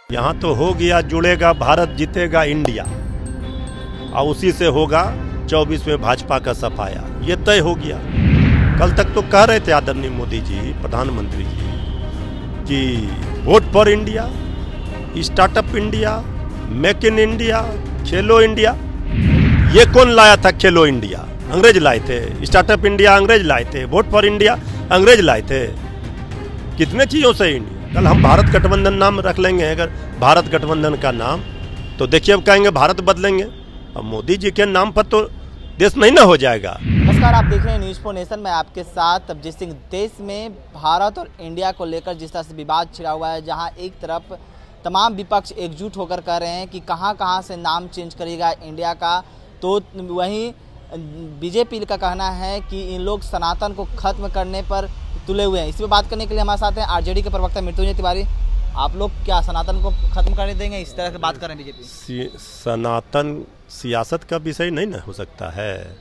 यहाँ तो हो गया, जुड़ेगा भारत, जीतेगा इंडिया, और उसी से होगा 24 में भाजपा का सफाया, ये तय हो गया। कल तक तो कह रहे थे आदरणीय मोदी जी, प्रधानमंत्री जी, कि vote for India, startup India, make in India, Khelo India. ये कौन लाया था खेलो इंडिया? अंग्रेज लाए थे। स्टार्टअप इंडिया अंग्रेज लाए थे। वोट फॉर इंडिया अंग्रेज लाए थे। कितने चीज़ों से इंडिया। कल हम भारत गठबंधन नाम रख लेंगे, अगर भारत गठबंधन का नाम, तो देखिए अब कहेंगे भारत बदलेंगे। अब मोदी जी के नाम पर तो देश नहीं ना हो जाएगा। नमस्कार, आप देख रहे हैं न्यूज़ फॉर नेशन में आपके साथ अभिजीत सिंह। देश में भारत और इंडिया को लेकर जिस तरह से विवाद छिड़ा हुआ है, जहां एक तरफ तमाम विपक्ष एकजुट होकर कह रहे हैं कि कहां से नाम चेंज करेगा इंडिया का, तो वहीं बीजेपी का कहना है कि इन लोग सनातन को खत्म करने पर तुले हुए हैं। इस पर बात करने के लिए हमारे साथ हैं आरजेडी के प्रवक्ता मृत्युंजय तिवारी। आप लोग क्या सनातन को खत्म करने देंगे? इस तरह से बात कर रहे हैं बीजेपी। सनातन सियासत का विषय नहीं ना हो सकता है।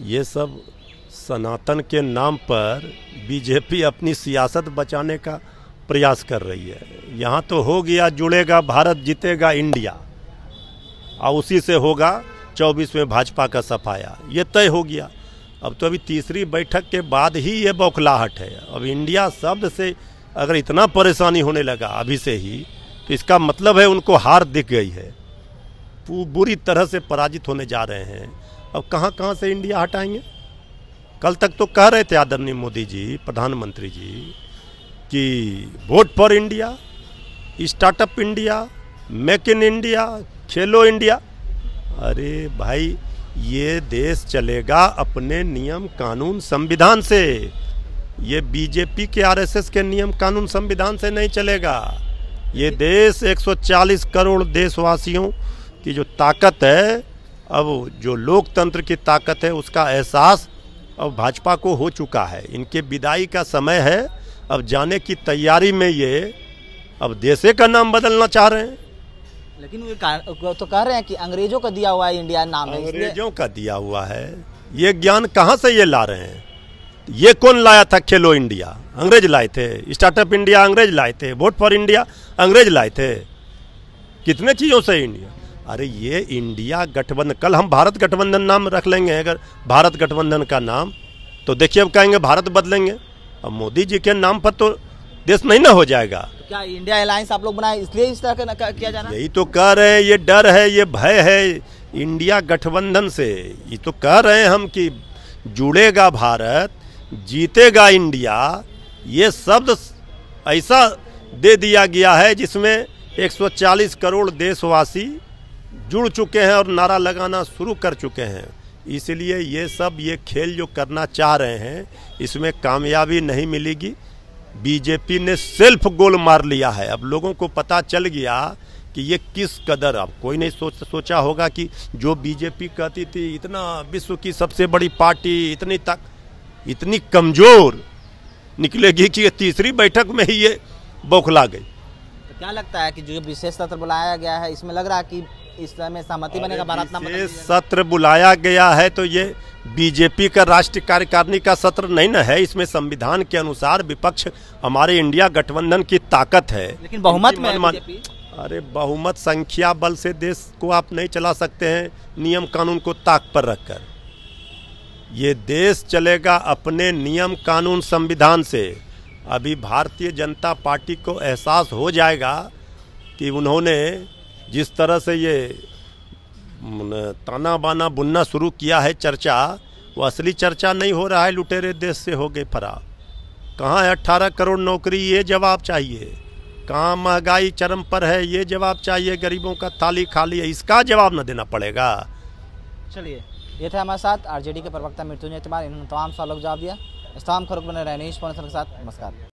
ये सब सनातन के नाम पर बीजेपी अपनी सियासत बचाने का प्रयास कर रही है। यहाँ तो हो गया, जुड़ेगा भारत, जीतेगा इंडिया, और उसी से होगा 24 में भाजपा का सफाया, ये तय हो गया। अब तो अभी तीसरी बैठक के बाद ही ये बौखलाहट है। अब इंडिया शब्द से अगर इतना परेशानी होने लगा अभी से ही, तो इसका मतलब है उनको हार दिख गई है, बुरी तरह से पराजित होने जा रहे हैं। अब कहाँ से इंडिया हटाएंगे? कल तक तो कह रहे थे आदरणीय मोदी जी, प्रधानमंत्री जी, कि vote for India, startup India, make in India, Khelo India. अरे भाई, ये देश चलेगा अपने नियम कानून संविधान से। ये बीजेपी के आरएसएस के नियम कानून संविधान से नहीं चलेगा। ये देश 140 करोड़ देशवासियों की जो ताकत है, अब जो लोकतंत्र की ताकत है, उसका एहसास अब भाजपा को हो चुका है। इनके विदाई का समय है। अब जाने की तैयारी में ये अब देशे का नाम बदलना चाह रहे हैं। लेकिन वो तो कह रहे हैं कि अंग्रेजों का दिया हुआ इंडिया नाम है। अंग्रेजों का दिया हुआ है। ये ज्ञान कहाँ से ये ला रहे हैं? ये कौन लाया था खेलो इंडिया? अंग्रेज लाए थे। स्टार्टअप इंडिया अंग्रेज लाए थे। वोट फॉर इंडिया अंग्रेज लाए थे। कितने चीज़ों से इंडिया। अरे ये इंडिया गठबंधन, कल हम भारत गठबंधन नाम रख लेंगे, अगर भारत गठबंधन का नाम, तो देखिए अब कहेंगे भारत बदलेंगे। अब मोदी जी के नाम पर तो देश नहीं ना हो जाएगा। तो क्या इंडिया अलायंस आप लोग बनाए इसलिए इस तरह का किया जा रहा है? यही तो कह रहे हैं, ये डर है, ये भय है इंडिया गठबंधन से। ये तो कह रहे हैं हम कि जुड़ेगा भारत, जीतेगा इंडिया। ये शब्द ऐसा दे दिया गया है जिसमें 140 करोड़ देशवासी जुड़ चुके हैं और नारा लगाना शुरू कर चुके हैं। इसलिए ये खेल जो करना चाह रहे हैं, इसमें कामयाबी नहीं मिलेगी। बीजेपी ने सेल्फ गोल मार लिया है। अब लोगों को पता चल गया कि ये किस कदर, अब कोई नहीं सोचा होगा कि जो बीजेपी कहती थी इतना विश्व की सबसे बड़ी पार्टी, इतनी कमजोर निकलेगी कि ये तीसरी बैठक में ही ये बौखला गई। तो क्या लगता है कि जो विशेष सत्र बुलाया गया है, इसमें लग रहा है कि इस समय सहमति बनेगा? विशेष सत्र बुलाया गया है तो ये बीजेपी का राष्ट्रीय कार्यकारिणी का सत्र नहीं ना है। इसमें संविधान के अनुसार विपक्ष हमारे इंडिया गठबंधन की ताकत है। लेकिन बहुमत में बीजेपी। अरे बहुमत, संख्या बल से देश को आप नहीं चला सकते हैं, नियम कानून को ताक पर रखकर। ये देश चलेगा अपने नियम कानून संविधान से। अभी भारतीय जनता पार्टी को एहसास हो जाएगा कि उन्होंने जिस तरह से ये ताना बाना बुनना शुरू किया है, चर्चा, वो असली चर्चा नहीं हो रहा है, लुटेरे देश से हो गए फरार। कहाँ है 18 करोड़ नौकरी? ये जवाब चाहिए। कहाँ महंगाई चरम पर है? ये जवाब चाहिए। गरीबों का थाली खाली है, इसका जवाब न देना पड़ेगा। चलिए, ये थे हमारे साथ आरजेडी के प्रवक्ता मृत्युंजय तिवारी। इन्होंने तमाम सवालों का जवाब दिया। इस तमाम खबरों बने रहे न्यूज़ फॉर नेशन के साथ। नमस्कार।